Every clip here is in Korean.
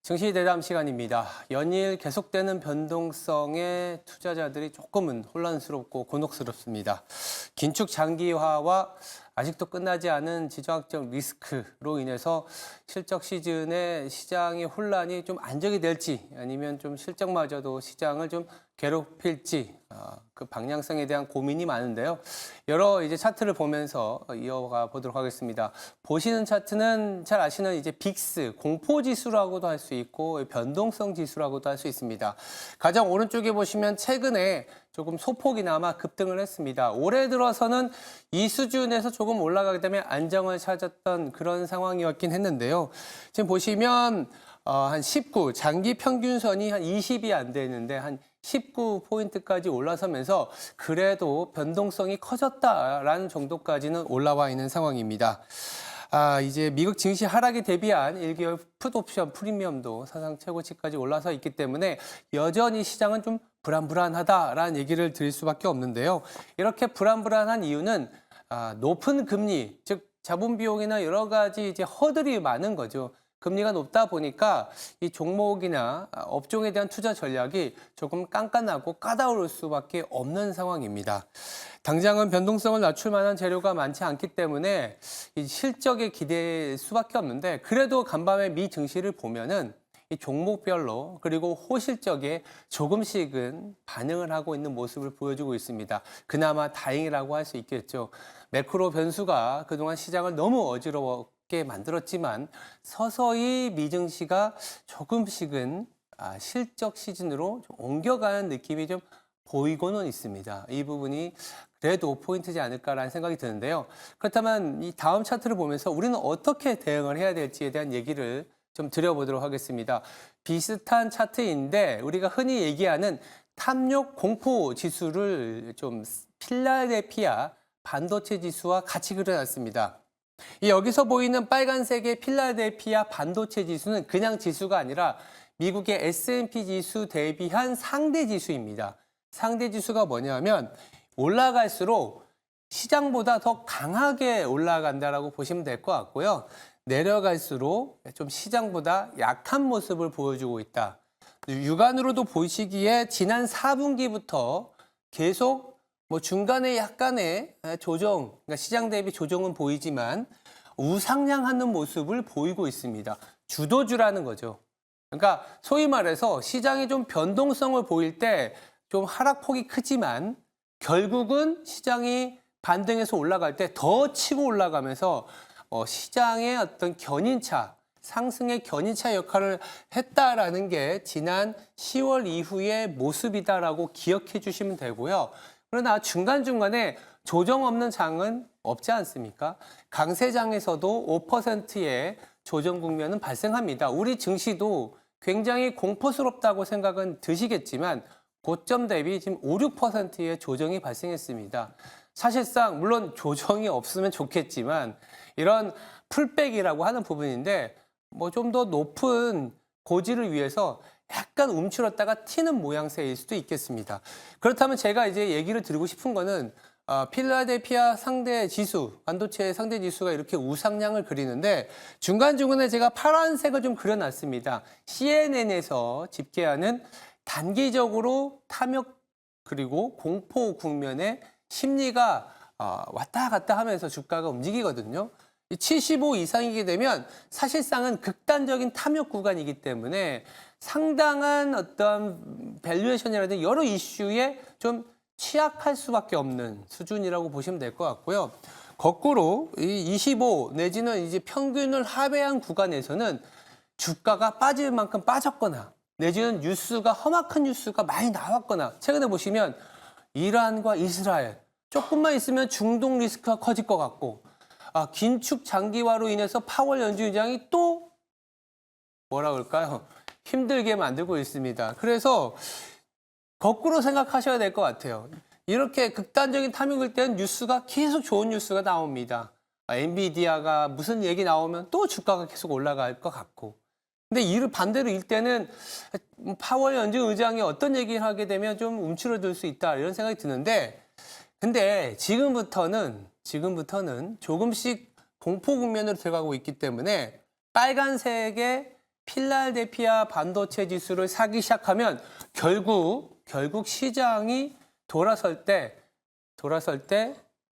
증시 대담 시간입니다. 연일 계속되는 변동성에 투자자들이 조금은 혼란스럽고 곤혹스럽습니다. 긴축 장기화와 아직도 끝나지 않은 지정학적 리스크로 인해서 실적 시즌에 시장의 혼란이 좀 안정이 될지 아니면 좀 실적마저도 시장을 좀 괴롭힐지 그 방향성에 대한 고민이 많은데요. 여러 이제 차트를 보면서 이어가 보도록 하겠습니다. 보시는 차트는 잘 아시는 이제 빅스 공포 지수라고도 할 수 있고 변동성 지수라고도 할 수 있습니다. 가장 오른쪽에 보시면 최근에 조금 소폭이나마 급등을 했습니다. 올해 들어서는 이 수준에서 조금 올라가게 되면 안정을 찾았던 그런 상황이었긴 했는데요. 지금 보시면 한 19, 장기 평균선이 한 20이 안 되는데 한 19포인트까지 올라서면서 그래도 변동성이 커졌다라는 정도까지는 올라와 있는 상황입니다. 이제 미국 증시 하락에 대비한 1개월 풋옵션 프리미엄도 사상 최고치까지 올라서 있기 때문에 여전히 시장은 좀 불안불안하다라는 얘기를 드릴 수밖에 없는데요. 이렇게 불안불안한 이유는 높은 금리, 즉 자본 비용이나 여러 가지 이제 허들이 많은 거죠. 금리가 높다 보니까 이 종목이나 업종에 대한 투자 전략이 조금 깐깐하고 까다로울 수밖에 없는 상황입니다. 당장은 변동성을 낮출 만한 재료가 많지 않기 때문에 이 실적에 기대할 수밖에 없는데 그래도 간밤에 미 증시를 보면은 이 종목별로 그리고 호실적에 조금씩은 반응을 하고 있는 모습을 보여주고 있습니다. 그나마 다행이라고 할 수 있겠죠. 매크로 변수가 그동안 시장을 너무 어지럽게 만들었지만 서서히 미증시가 조금씩은 실적 시즌으로 좀 옮겨가는 느낌이 좀 보이고는 있습니다. 이 부분이 그래도 포인트지 않을까라는 생각이 드는데요. 그렇다면 이 다음 차트를 보면서 우리는 어떻게 대응을 해야 될지에 대한 얘기를 좀 드려보도록 하겠습니다. 비슷한 차트인데 우리가 흔히 얘기하는 탐욕 공포 지수를 좀 필라델피아 반도체 지수와 같이 그려놨습니다. 여기서 보이는 빨간색의 필라델피아 반도체 지수는 그냥 지수가 아니라 미국의 S&P 지수 대비한 상대 지수입니다. 상대 지수가 뭐냐면 올라갈수록 시장보다 더 강하게 올라간다라고 보시면 될 것 같고요. 내려갈수록 좀 시장보다 약한 모습을 보여주고 있다. 육안으로도 보시기에 지난 4분기부터 계속 중간에 약간의 조정, 그러니까 시장 대비 조정은 보이지만 우상향하는 모습을 보이고 있습니다. 주도주라는 거죠. 그러니까 소위 말해서 시장이 좀 변동성을 보일 때 좀 하락폭이 크지만 결국은 시장이 반등해서 올라갈 때 더 치고 올라가면서 시장의 어떤 견인차, 상승의 견인차 역할을 했다라는 게 지난 10월 이후의 모습이다라고 기억해 주시면 되고요. 그러나 중간중간에 조정 없는 장은 없지 않습니까? 강세장에서도 5%의 조정 국면은 발생합니다. 우리 증시도 굉장히 공포스럽다고 생각은 드시겠지만 고점 대비 지금 5, 6%의 조정이 발생했습니다. 사실상 물론 조정이 없으면 좋겠지만 이런 풀백이라고 하는 부분인데 좀 더 높은 고지를 위해서 약간 움츠렸다가 튀는 모양새일 수도 있겠습니다. 그렇다면 제가 이제 얘기를 드리고 싶은 거는 필라델피아 상대 지수, 반도체 상대 지수가 이렇게 우상향을 그리는데 중간중간에 제가 파란색을 좀 그려놨습니다. CNN에서 집계하는 단기적으로 탐욕 그리고 공포 국면에 심리가 왔다 갔다 하면서 주가가 움직이거든요. 75 이상이게 되면 사실상은 극단적인 탐욕 구간이기 때문에 상당한 어떤 밸류에이션이라든지 여러 이슈에 좀 취약할 수밖에 없는 수준이라고 보시면 될 것 같고요. 거꾸로 이 25 내지는 이제 평균을 하회한 구간에서는 주가가 빠질 만큼 빠졌거나 내지는 뉴스가 험악한 뉴스가 많이 나왔거나 최근에 보시면 이란과 이스라엘 조금만 있으면 중동 리스크가 커질 것 같고 긴축 장기화로 인해서 파월 연준의장이 또 뭐라 그럴까요? 힘들게 만들고 있습니다. 그래서 거꾸로 생각하셔야 될 것 같아요. 이렇게 극단적인 탐욕일 때는 뉴스가 계속 좋은 뉴스가 나옵니다. 엔비디아가 무슨 얘기 나오면 또 주가가 계속 올라갈 것 같고. 근데 이를 반대로 일 때는 파월 연준 의장이 어떤 얘기를 하게 되면 좀 움츠러들 수 있다 이런 생각이 드는데 근데 지금부터는 조금씩 공포 국면으로 들어가고 있기 때문에 빨간색의 필라델피아 반도체 지수를 사기 시작하면 결국 시장이 돌아설 때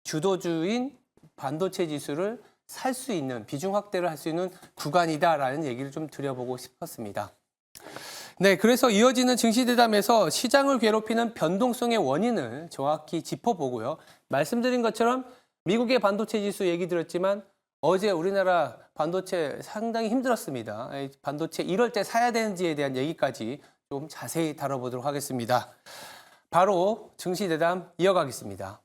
주도주인 반도체 지수를 살 수 있는 비중 확대를 할 수 있는 구간이다라는 얘기를 좀 드려보고 싶었습니다. 네, 그래서 이어지는 증시대담에서 시장을 괴롭히는 변동성의 원인을 정확히 짚어보고요. 말씀드린 것처럼 미국의 반도체 지수 얘기 드렸지만 어제 우리나라 반도체 상당히 힘들었습니다. 반도체 이럴 때 사야 되는지에 대한 얘기까지 좀 자세히 다뤄보도록 하겠습니다. 바로 증시대담 이어가겠습니다.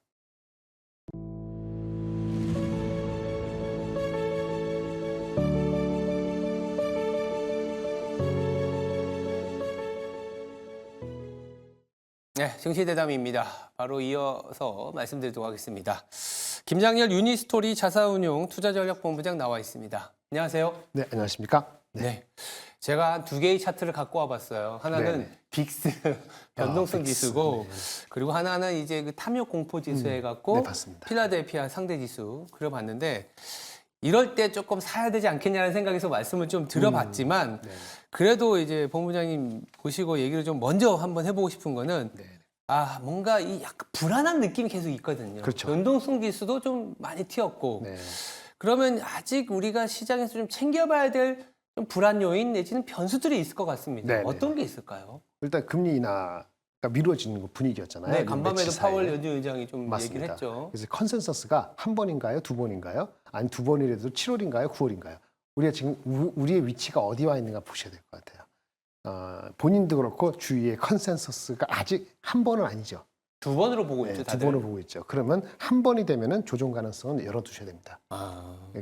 네, 증시대담입니다. 바로 이어서 말씀드리도록 하겠습니다. 김장렬 유니스토리 자산운용 투자전략본부장 나와 있습니다. 안녕하세요. 네, 안녕하십니까? 네. 제가 한 두 개의 차트를 갖고 와봤어요. 하나는 네네. 빅스 변동성 빅스, 지수고, 네. 그리고 하나는 이제 그 탐욕 공포 지수 해갖고 네, 맞습니다. 필라델피아 상대 지수 그려봤는데, 이럴 때 조금 사야 되지 않겠냐는 생각에서 말씀을 좀 드려봤지만, 네. 그래도 이제 본부장님 보시고 얘기를 좀 먼저 한번 해보고 싶은 거는, 네. 뭔가 이 약간 불안한 느낌이 계속 있거든요. 그렇죠. 변동성 지수도 좀 많이 튀었고, 네. 그러면 아직 우리가 시장에서 좀 챙겨봐야 될 좀 불안 요인 내지는 변수들이 있을 것 같습니다. 네네. 어떤 게 있을까요? 일단 금리 인하가 미뤄지는 분위기였잖아요. 네, 이 간밤에도 며칠 사이에. 파월 연준 의장이 좀 맞습니다. 얘기를 했죠. 그래서 컨센서스가 한 번인가요? 두 번인가요? 아니 두 번이라도 7월인가요? 9월인가요? 우리가 지금 우리의 위치가 어디 와 있는가 보셔야 될 것 같아요. 본인도 그렇고 주위의 컨센서스가 아직 한 번은 아니죠. 두 번으로 보고 있죠, 두 다들. 번을 보고 있죠. 그러면 한 번이 되면은 조정 가능성은 열어두셔야 됩니다.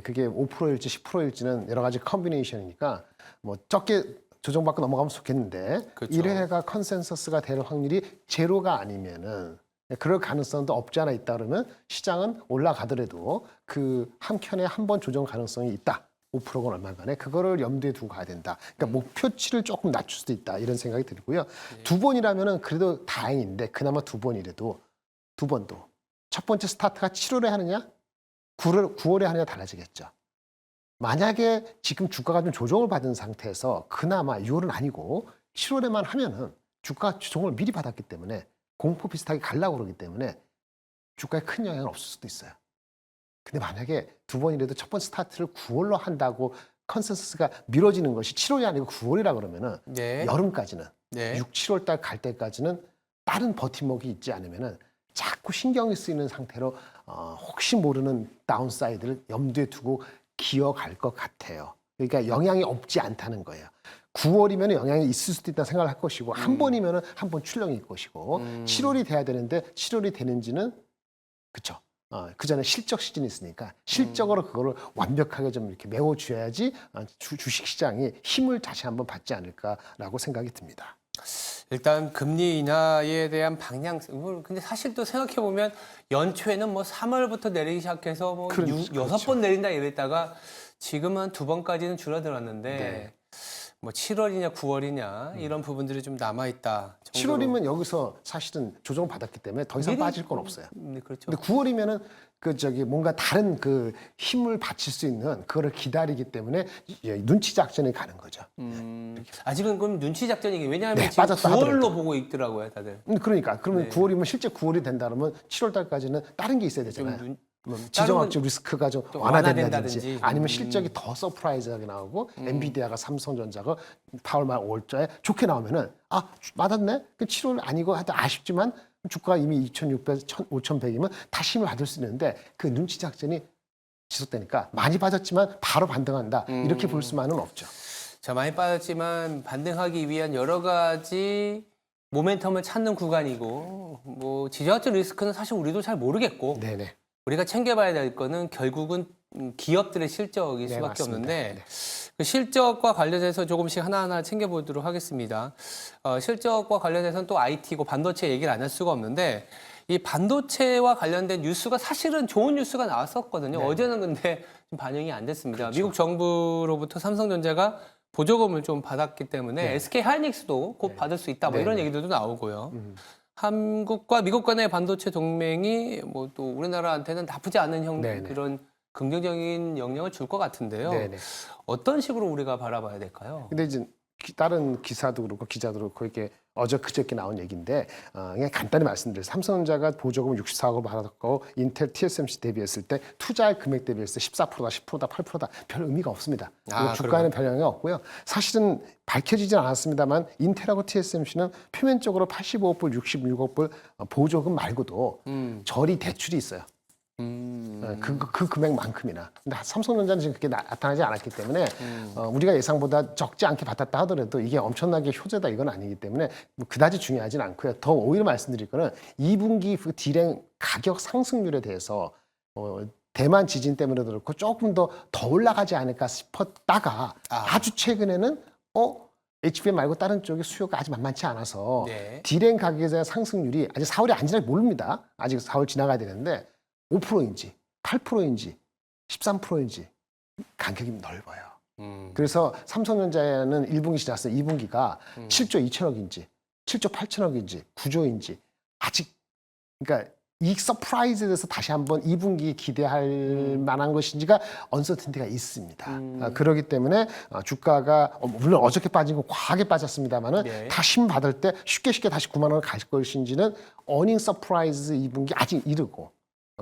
그게 5%일지 10%일지는 여러 가지 컨비네이션이니까 뭐 적게 조정받고 넘어가면 좋겠는데 그렇죠. 1회가 컨센서스가 될 확률이 제로가 아니면은 그럴 가능성도 없지 않아 있다 그러면 시장은 올라가더라도 그 한켠에 한 번 조정 가능성이 있다. 5%가 얼마간에 그거를 염두에 두고 가야 된다. 그러니까 목표치를 조금 낮출 수도 있다. 이런 생각이 들고요. 두 번이라면은 그래도 다행인데 그나마 두 번이라도 두 번도 첫 번째 스타트가 7월에 하느냐 9월에 하느냐 달라지겠죠. 만약에 지금 주가가 좀 조정을 받은 상태에서 그나마 6월은 아니고 7월에만 하면은 주가 조정을 미리 받았기 때문에 공포 비슷하게 가려고 그러기 때문에 주가에 큰 영향은 없을 수도 있어요. 근데 만약에 두 번이라도 첫 번째 스타트를 9월로 한다고 컨센서스가 미뤄지는 것이 7월이 아니고 9월이라 그러면은 네. 여름까지는 네. 6, 7월 달 갈 때까지는 다른 버팀목이 있지 않으면은 자꾸 신경이 쓰이는 상태로 혹시 모르는 다운사이드를 염두에 두고 기어갈 것 같아요. 그러니까 영향이 없지 않다는 거예요. 9월이면 영향이 있을 수도 있다는 생각을 할 것이고 한 번이면 한 번 출렁일 것이고 7월이 돼야 되는데 7월이 되는지는 그쵸. 그 전에 실적 시즌이 있으니까 실적으로 그거를 완벽하게 좀 이렇게 메워줘야지 주식 시장이 힘을 다시 한번 받지 않을까라고 생각이 듭니다. 일단 금리 인하에 대한 방향, 근데 사실 또 생각해 보면 연초에는 뭐 3월부터 내리기 시작해서 뭐 그렇죠. 6번 내린다 이랬다가 지금은 2번까지는 줄어들었는데 네. 뭐 7월이냐 9월이냐 이런 부분들이 좀 남아 있다. 7월이면 여기서 사실은 조정 받았기 때문에 더 이상 미리- 빠질 건 없어요. 네, 그렇죠. 근데 9월이면은 뭔가 다른 그 힘을 받칠 수 있는 그거를 기다리기 때문에 눈치 작전에 가는 거죠. 아직은 그럼 눈치 작전이게 왜냐하면 네, 지금 빠졌다 9월로 하더라도. 보고 있더라고요, 다들. 그러니까 그러면 네. 9월이면 실제 9월이 된다 그러면 7월 달까지는 다른 게 있어야 좀 되잖아요. 눈, 지정학적 리스크가 좀 좀 완화된다든지 완화된다든지. 아니면 실적이 더 서프라이즈하게 나오고 엔비디아가 삼성전자가 8월 말 5월달에 좋게 나오면은 맞았네? 그 7월 아니고 하여튼 아쉽지만 주가가 이미 2,600, 5,100이면 다시 힘을 받을 수 있는데 그 눈치 작전이 지속되니까 많이 빠졌지만 바로 반등한다. 이렇게 볼 수만은 없죠. 자, 많이 빠졌지만 반등하기 위한 여러 가지 모멘텀을 찾는 구간이고 뭐 지정학적 리스크는 사실 우리도 잘 모르겠고 네네. 우리가 챙겨봐야 될 거는 결국은 기업들의 실적일 네, 수밖에 맞습니다. 없는데 네. 그 실적과 관련해서 조금씩 하나하나 챙겨보도록 하겠습니다. 실적과 관련해서는 또 IT고 반도체 얘기를 안 할 수가 없는데 이 반도체와 관련된 뉴스가 사실은 좋은 뉴스가 나왔었거든요. 네. 어제는 근데 좀 반영이 안 됐습니다. 그렇죠. 미국 정부로부터 삼성전자가 보조금을 좀 받았기 때문에 네. SK 하이닉스도 곧 네. 받을 수 있다. 뭐 네, 이런 네. 얘기들도 나오고요. 한국과 미국 간의 반도체 동맹이 뭐 또 우리나라한테는 나쁘지 않은 네, 네. 그런 긍정적인 영향을 줄 것 같은데요. 네네. 어떤 식으로 우리가 바라봐야 될까요? 근데 이제 다른 기사도 그렇고 기자도 그렇고 이렇게 그저께 나온 얘기인데 그냥 간단히 말씀드려요. 삼성전자가 보조금 64억을 받았고 인텔 TSMC 대비했을 때 투자할 금액 대비했을 때 14%다, 10%다, 8%다 별 의미가 없습니다. 그리고 주가에는 별 영향이 없고요. 사실은 밝혀지진 않았습니다만 인텔하고 TSMC는 표면적으로 85억 불, 66억 불 보조금 말고도 저리 대출이 있어요. 그 금액만큼이나. 근데 삼성전자는 지금 그게 나타나지 않았기 때문에 우리가 예상보다 적지 않게 받았다 하더라도 이게 엄청나게 효자다 이건 아니기 때문에 뭐 그다지 중요하진 않고요. 더 오히려 말씀드릴 거는 2분기 그 디램 가격 상승률에 대해서 대만 지진 때문에도 그렇고 조금 더 올라가지 않을까 싶었다가 아주 최근에는 HBM 말고 다른 쪽에 수요가 아직 만만치 않아서 네. 디램 가격에 대한 상승률이 아직 4월이 안 지나게 모릅니다. 아직 4월 지나가야 되는데 5%인지 8%인지 13%인지 간격이 넓어요. 그래서 삼성전자는 1분기 지났어요. 2분기가 7조 2천억인지 7조 8천억인지 9조인지 아직 그러니까 이 서프라이즈에 대해서 다시 한번 2분기 기대할 만한 것인지가 언서튼티가 있습니다. 그렇기 때문에 주가가 물론 어저께 빠진 거 과하게 빠졌습니다만은 네. 다시 힘 받을 때 쉽게 다시 9만 원을 갈 것인지는 어닝 서프라이즈 2분기 아직 이르고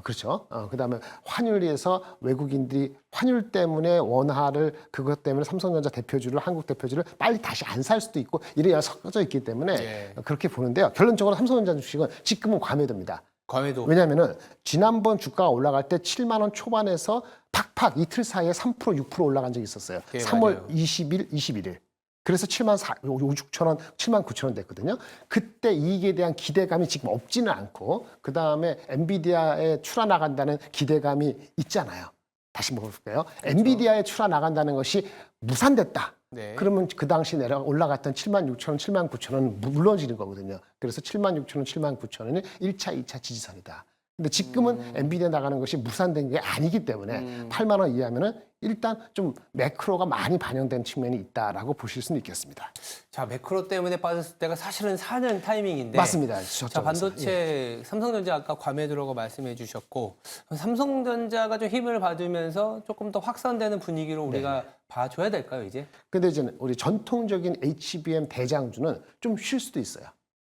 그렇죠. 그다음에 환율에서 외국인들이 환율 때문에 원화를 그것 때문에 삼성전자 대표주를 한국 대표주를 빨리 다시 안 살 수도 있고 이래야 섞어져 있기 때문에 네. 그렇게 보는데요. 결론적으로 삼성전자 주식은 지금은 과매도입니다. 과매도. 왜냐하면은 지난번 주가가 올라갈 때 7만 원 초반에서 팍팍 이틀 사이에 3% 6% 올라간 적이 있었어요. 예, 3월 맞아요. 20일, 21일. 그래서 7만 6천 원, 7만 9천 원 됐거든요. 그때 이익에 대한 기대감이 지금 없지는 않고 그 다음에 엔비디아에 출하 나간다는 기대감이 있잖아요. 다시 볼게요. 엔비디아에 출하 나간다는 것이 무산됐다. 네. 그러면 그 당시 올라갔던 7만 6천 원, 7만 9천 원은 물러지는 거거든요. 그래서 7만 6천 원, 7만 9천 원이 1차, 2차 지지선이다. 근데 지금은 엔비디아 나가는 것이 무산된 게 아니기 때문에 8만 원 이하면은 일단 좀 매크로가 많이 반영된 측면이 있다라고 보실 수는 있겠습니다. 자, 매크로 때문에 빠졌을 때가 사실은 사는 타이밍인데. 맞습니다. 자, 저쪽에서. 반도체 삼성전자 아까 과매도라고 말씀해 주셨고 삼성전자가 좀 힘을 받으면서 조금 더 확산되는 분위기로 우리가 봐줘야 될까요, 이제? 근데 이제 우리 전통적인 HBM 대장주는 좀 쉴 수도 있어요.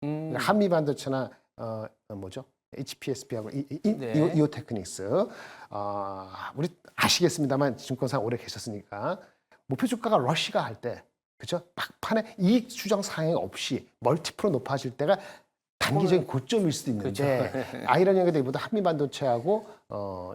그러니까 한미 반도체나 뭐죠? HPSP하고 네. 이오테크닉스. 우리 아시겠습니다만 증권사 오래 계셨으니까 목표 주가가 러시가 할 때 그죠? 막판에 이익 추정 사항이 없이 멀티플로 높아질 때가 단기적인 고점일 수도 있는데 아이러니하게도 이보다 한미 반도체하고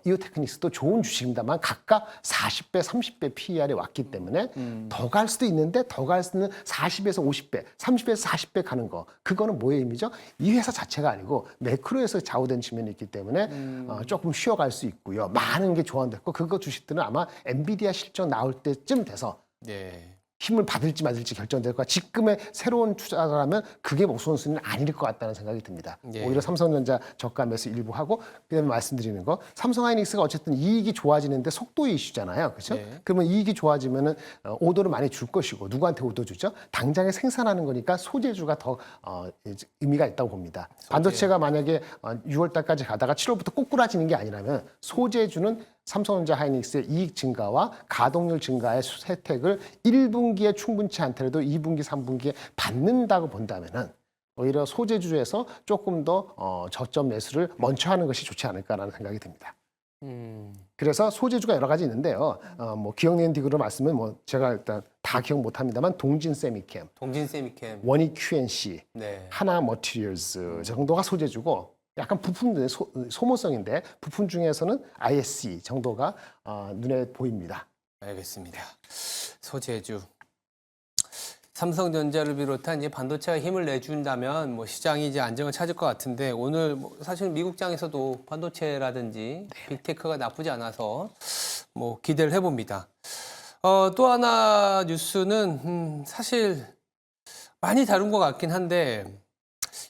이오테크닉스도 좋은 주식입니다만 각각 40배, 30배 PER에 왔기 때문에 더 갈 수도 있는데 더 갈 수는 40에서 50배, 30에서 40배 가는 거. 그거는 뭐의 의미죠? 이 회사 자체가 아니고 매크로에서 좌우된 측면이 있기 때문에 조금 쉬어갈 수 있고요. 많은 게 조언됐고 그거 주식들은 아마 엔비디아 실적 나올 때쯤 돼서 네. 힘을 받을지 말지 결정될 거야. 지금의 새로운 투자라면 그게 우선순위는 아닐 것 같다는 생각이 듭니다. 예. 오히려 삼성전자 저가 매수 일부 하고 그다음에 말씀드리는 거 삼성하이닉스가 어쨌든 이익이 좋아지는데 속도의 이슈잖아요. 그렇죠? 네. 그러면 이익이 좋아지면은 오더를 많이 줄 것이고 누구한테 오더 주죠? 당장에 생산하는 거니까 소재주가 더 이제 의미가 있다고 봅니다. 반도체가 만약에 6월 달까지 가다가 7월부터 꼬꾸라지는 게 아니라면 소재주는 삼성전자 하이닉스의 이익 증가와 가동률 증가의 혜택을 1분기에 충분치 않더라도 2분기, 3분기에 받는다고 본다면은 오히려 소재주에서 조금 더 저점 매수를 먼저 하는 것이 좋지 않을까라는 생각이 듭니다. 그래서 소재주가 여러 가지 있는데요. 뭐 기억내는 딕으로 말씀은 뭐 제가 일단 다 기억 못합니다만 동진 세미캠, 동진 세미캠. 원익 QNC, 네. 하나 머티리얼스 정도가 소재주고 약간 부품 소모성인데 부품 중에서는 ISC 정도가 눈에 보입니다. 알겠습니다. 소재주. 삼성전자를 비롯한 이제 반도체가 힘을 내준다면 뭐 시장이 이제 안정을 찾을 것 같은데 오늘 뭐 사실 미국장에서도 반도체라든지 빅테크가 나쁘지 않아서 뭐 기대를 해봅니다. 또 하나 뉴스는 사실 많이 다룬 것 같긴 한데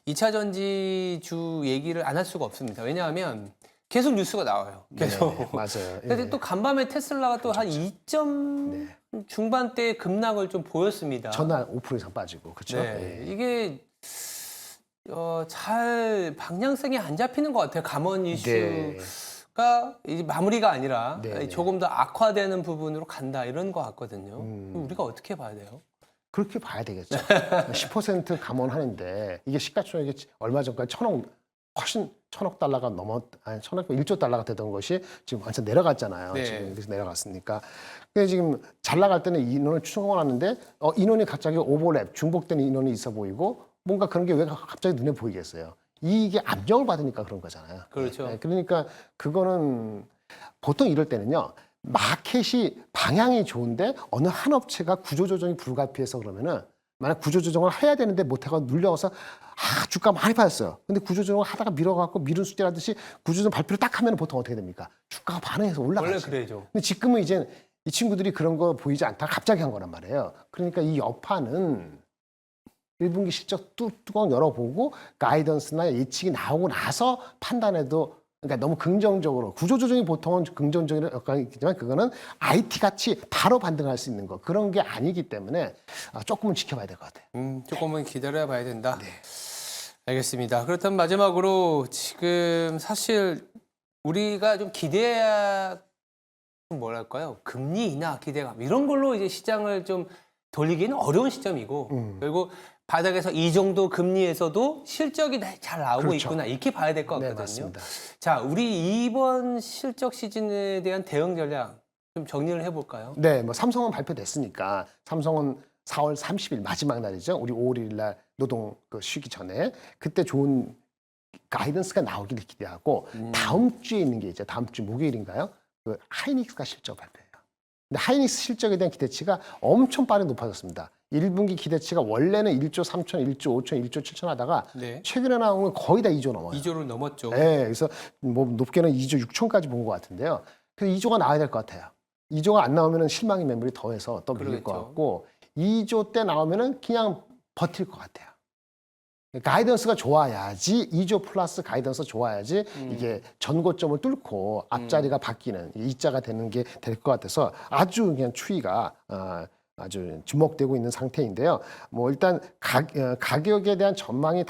2차 전지주 얘기를 안 할 수가 없습니다. 왜냐하면 계속 뉴스가 나와요. 계속. 네, 맞아요. 근데 예. 또 간밤에 테슬라가 또 한 2점 중반대 급락을 좀 보였습니다. 전날 5% 이상 빠지고 그렇죠. 네. 이게 잘 방향성이 안 잡히는 것 같아요. 감원 이슈. 네. 이제 마무리가 아니라 네네. 조금 더 악화되는 부분으로 간다 이런 것 같거든요. 우리가 어떻게 봐야 돼요? 그렇게 봐야 되겠죠. 10% 감원하는데 이게 시가총액이 얼마 전까지 훨씬 1,000억 달러가 아니 1조 달러가 되던 것이 지금 완전 내려갔잖아요. 네. 지금 그래서 내려갔으니까. 근데 지금 잘 나갈 때는 인원을 추정하는데 인원이 갑자기 오버랩, 중복되는 인원이 있어 보이고 뭔가 그런 게 왜 갑자기 눈에 보이겠어요. 이게 압력을 받으니까 그런 거잖아요. 그렇죠. 네, 그러니까 그거는 보통 이럴 때는요. 마켓이 방향이 좋은데 어느 한 업체가 구조조정이 불가피해서 그러면은 만약 구조조정을 해야 되는데 못하고 눌려서 주가 많이 빠졌어요. 근데 구조조정을 하다가 밀어갖고 미룬 숙제라듯이 구조조정 발표를 딱 하면 보통 어떻게 됩니까? 주가가 반응해서 올라가죠. 원래 그래죠. 근데 지금은 이제 이 친구들이 그런 거 보이지 않다 갑자기 한 거란 말이에요. 그러니까 이 여파는 1분기 실적 뚜껑 열어보고 가이던스나 예측이 나오고 나서 판단해도 그러니까 너무 긍정적으로 구조조정이 보통은 긍정적인 역할이 있지만 그거는 IT 같이 바로 반등할 수 있는 거 그런 게 아니기 때문에 조금은 지켜봐야 될 것 같아요. 조금은 기다려 봐야 된다. 네. 알겠습니다. 그렇다면 마지막으로 지금 사실 우리가 좀 기대해야 뭐랄까요? 금리 인하 기대감 이런 걸로 이제 시장을 좀 돌리기는 어려운 시점이고 그리고 바닥에서 이 정도 금리에서도 실적이 잘 나오고 그렇죠. 있구나 이렇게 봐야 될 것 네, 같거든요. 맞습니다. 자, 우리 이번 실적 시즌에 대한 대응 전략 좀 정리를 해볼까요? 네, 뭐 삼성은 발표됐으니까 삼성은 4월 30일 마지막 날이죠. 우리 5월 1일 날 노동 쉬기 전에 그때 좋은 가이던스가 나오기를 기대하고 다음 주에 있는 게 이제 다음 주 목요일인가요? 그 하이닉스가 실적 발표해요. 근데 하이닉스 실적에 대한 기대치가 엄청 빠르게 높아졌습니다. 1분기 기대치가 원래는 1조 3천, 1조 5천, 1조 7천 하다가 네. 최근에 나온 건 거의 다 2조 넘어요. 2조를 넘었죠. 네, 그래서 뭐 높게는 2조 6천까지 본 것 같은데요. 그래서 2조가 나와야 될 것 같아요. 2조가 안 나오면 실망의 매물이 더해서 또 밀릴 것 그러겠죠. 같고 2조 때 나오면 그냥 버틸 것 같아요. 가이던스가 좋아야지 2조 플러스 가이던스 좋아야지 이게 전고점을 뚫고 앞자리가 바뀌는 이자가 되는 게 될 것 같아서 아주 그냥 추이가 아주 주목되고 있는 상태인데요. 뭐 일단 가격에 대한 전망이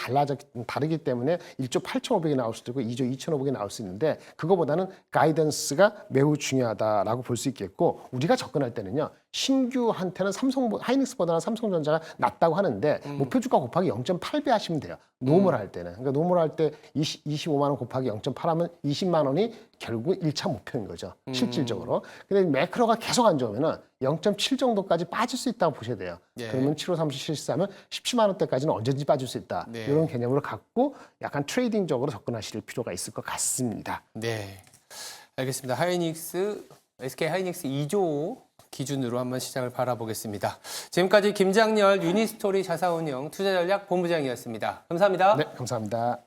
다르기 때문에 1조 8,500이 나올 수도 있고 2조 2,500이 나올 수 있는데 그거보다는 가이던스가 매우 중요하다라고 볼 수 있겠고 우리가 접근할 때는요. 신규한테는 하이닉스보다는 삼성전자가 낫다고 하는데 목표 주가 곱하기 0.8배 하시면 돼요. 노멀 할 때는. 그러니까 노멀 할 때 25만 원 곱하기 0.8 하면 20만 원이 결국 1차 목표인 거죠. 실질적으로. 근데 매크로가 계속 안 좋으면은 0.7 정도까지 빠질 수 있다고 보셔야 돼요. 네. 그러면 7호 30 실시하면 17만 원대까지는 언제든지 빠질 수 있다. 네. 이런 개념으로 갖고 약간 트레이딩적으로 접근하실 필요가 있을 것 같습니다. 네. 알겠습니다. SK 하이닉스 2조 기준으로 한번 시장을 바라보겠습니다. 지금까지 김장렬 유니스토리 자산운용 투자전략 본부장이었습니다. 감사합니다. 네, 감사합니다.